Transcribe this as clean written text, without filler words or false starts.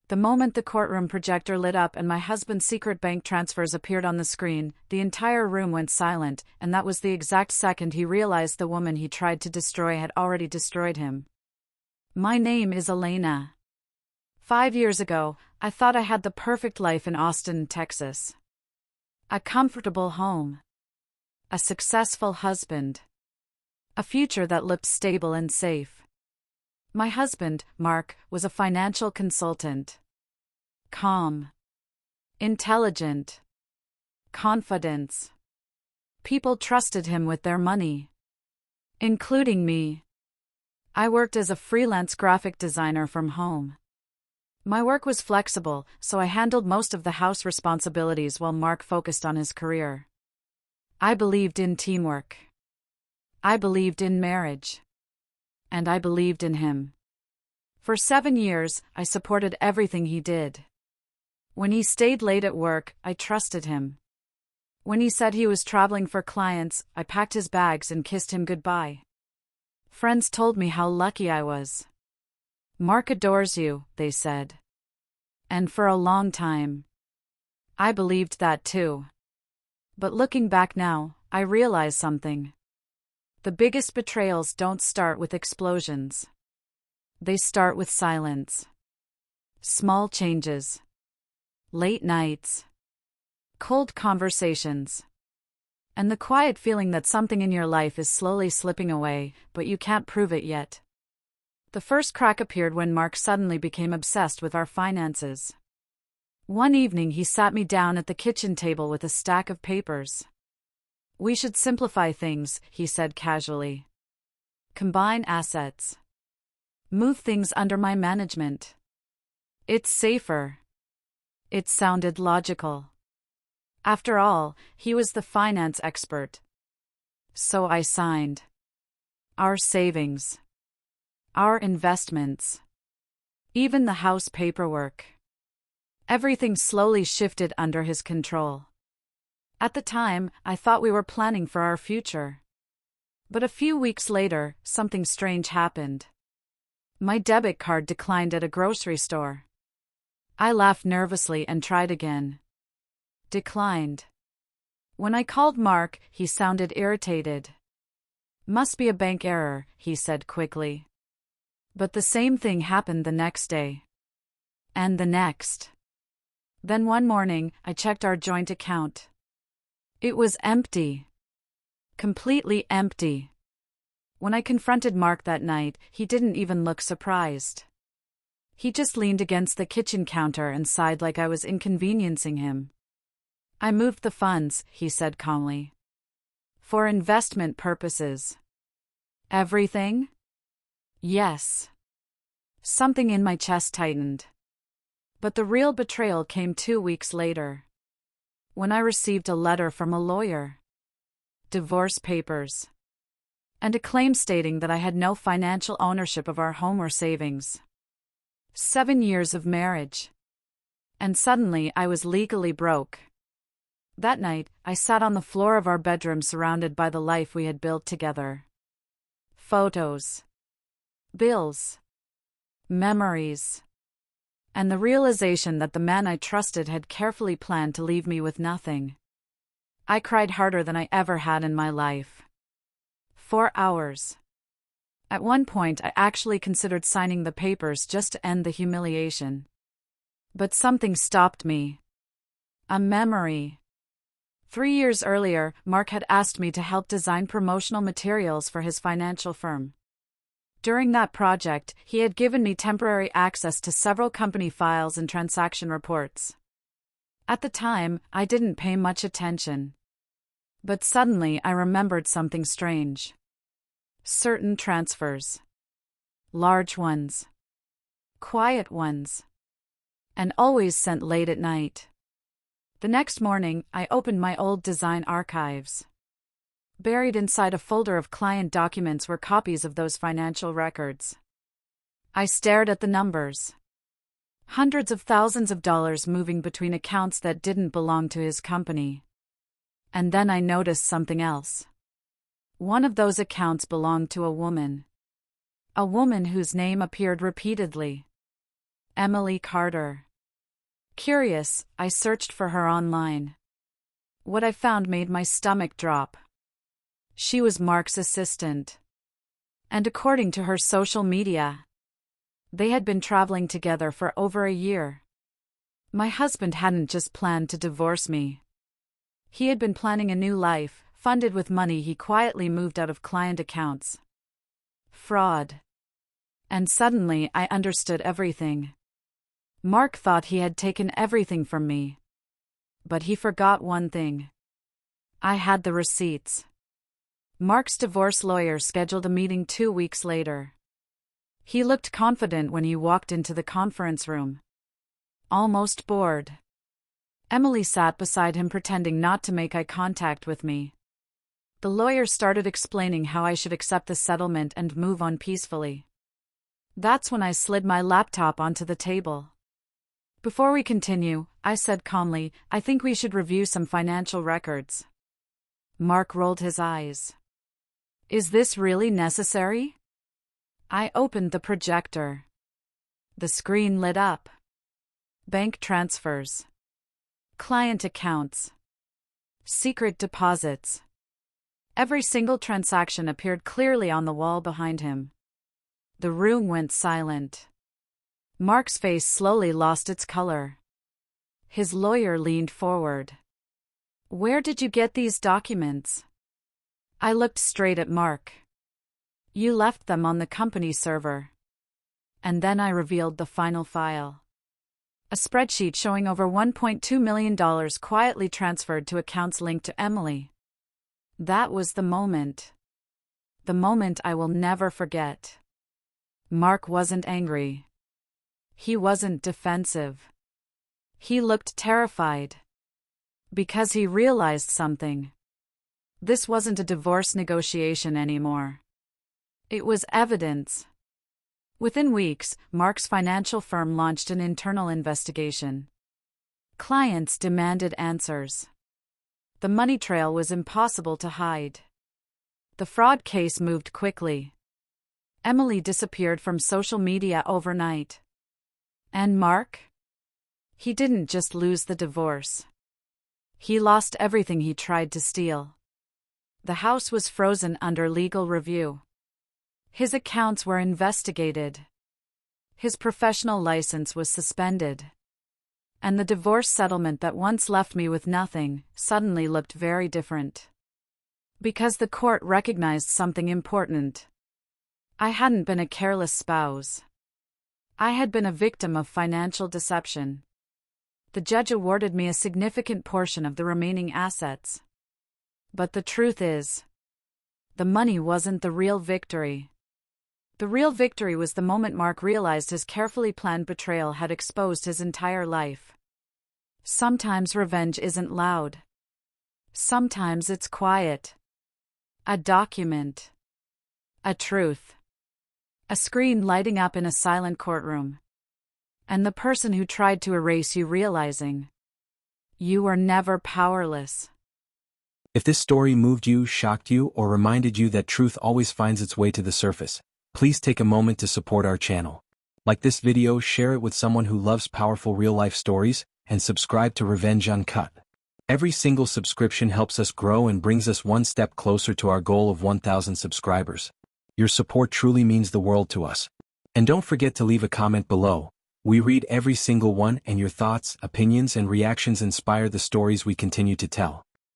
The moment the courtroom projector lit up and my husband's secret bank transfers appeared on the screen, the entire room went silent, and that was the exact second he realized the woman he tried to destroy had already destroyed him. My name is Elena. 5 years ago, I thought I had the perfect life in Austin, Texas. A comfortable home. A successful husband. A future that looked stable and safe. My husband, Mark, was a financial consultant. Calm. Intelligent. Confident. People trusted him with their money. Including me. I worked as a freelance graphic designer from home. My work was flexible, so I handled most of the house responsibilities while Mark focused on his career. I believed in teamwork. I believed in marriage. And I believed in him. For 7 years, I supported everything he did. When he stayed late at work, I trusted him. When he said he was traveling for clients, I packed his bags and kissed him goodbye. Friends told me how lucky I was. Mark adores you, they said. And for a long time, I believed that too. But looking back now, I realize something. The biggest betrayals don't start with explosions. They start with silence. Small changes. Late nights. Cold conversations. And the quiet feeling that something in your life is slowly slipping away, but you can't prove it yet. The first crack appeared when Mark suddenly became obsessed with our finances. One evening he sat me down at the kitchen table with a stack of papers. "We should simplify things," he said casually. "Combine assets. Move things under my management. It's safer." It sounded logical. After all, he was the finance expert. So I signed. Our savings. Our investments. Even the house paperwork. Everything slowly shifted under his control. At the time, I thought we were planning for our future. But a few weeks later, something strange happened. My debit card declined at a grocery store. I laughed nervously and tried again. Declined. When I called Mark, he sounded irritated. "Must be a bank error," he said quickly. But the same thing happened the next day. And the next. Then one morning, I checked our joint account. It was empty. Completely empty. When I confronted Mark that night, he didn't even look surprised. He just leaned against the kitchen counter and sighed like I was inconveniencing him. "I moved the funds," he said calmly. "For investment purposes." "Everything?" "Yes." Something in my chest tightened. But the real betrayal came 2 weeks later. When I received a letter from a lawyer. Divorce papers. And a claim stating that I had no financial ownership of our home or savings. 7 years of marriage. And suddenly I was legally broke. That night, I sat on the floor of our bedroom surrounded by the life we had built together. Photos. Bills. Memories. And the realization that the man I trusted had carefully planned to leave me with nothing. I cried harder than I ever had in my life. 4 hours. At one point I actually considered signing the papers just to end the humiliation. But something stopped me. A memory. 3 years earlier, Mark had asked me to help design promotional materials for his financial firm. During that project, he had given me temporary access to several company files and transaction reports. At the time, I didn't pay much attention. But suddenly I remembered something strange. Certain transfers. Large ones. Quiet ones. And always sent late at night. The next morning, I opened my old design archives. Buried inside a folder of client documents were copies of those financial records. I stared at the numbers. Hundreds of thousands of dollars moving between accounts that didn't belong to his company. And then I noticed something else. One of those accounts belonged to a woman. A woman whose name appeared repeatedly. Emily Carter. Curious, I searched for her online. What I found made my stomach drop. She was Mark's assistant. And according to her social media, they had been traveling together for over a year. My husband hadn't just planned to divorce me. He had been planning a new life, funded with money he quietly moved out of client accounts. Fraud. And suddenly I understood everything. Mark thought he had taken everything from me. But he forgot one thing. I had the receipts. Mark's divorce lawyer scheduled a meeting 2 weeks later. He looked confident when he walked into the conference room. Almost bored. Emily sat beside him pretending not to make eye contact with me. The lawyer started explaining how I should accept the settlement and move on peacefully. That's when I slid my laptop onto the table. Before we continue, I said calmly, I think we should review some financial records. Mark rolled his eyes. Is this really necessary? I opened the projector. The screen lit up. Bank transfers. Client accounts. Secret deposits. Every single transaction appeared clearly on the wall behind him. The room went silent. Mark's face slowly lost its color. His lawyer leaned forward. Where did you get these documents? I looked straight at Mark. You left them on the company server. And then I revealed the final file. A spreadsheet showing over $1.2 million quietly transferred to accounts linked to Emily. That was the moment. The moment I will never forget. Mark wasn't angry. He wasn't defensive. He looked terrified. Because he realized something. This wasn't a divorce negotiation anymore. It was evidence. Within weeks, Mark's financial firm launched an internal investigation. Clients demanded answers. The money trail was impossible to hide. The fraud case moved quickly. Emily disappeared from social media overnight. And Mark? He didn't just lose the divorce. He lost everything he tried to steal. The house was frozen under legal review. His accounts were investigated. His professional license was suspended. And the divorce settlement that once left me with nothing suddenly looked very different. Because the court recognized something important. I hadn't been a careless spouse. I had been a victim of financial deception. The judge awarded me a significant portion of the remaining assets. But the truth is, the money wasn't the real victory. The real victory was the moment Mark realized his carefully planned betrayal had exposed his entire life. Sometimes revenge isn't loud. Sometimes it's quiet. A document. A truth. A screen lighting up in a silent courtroom. And the person who tried to erase you realizing you were never powerless. If this story moved you, shocked you, or reminded you that truth always finds its way to the surface, please take a moment to support our channel. Like this video, share it with someone who loves powerful real-life stories, and subscribe to Revenge Uncut. Every single subscription helps us grow and brings us one step closer to our goal of 1,000 subscribers. Your support truly means the world to us. And don't forget to leave a comment below. We read every single one, and your thoughts, opinions, and reactions inspire the stories we continue to tell.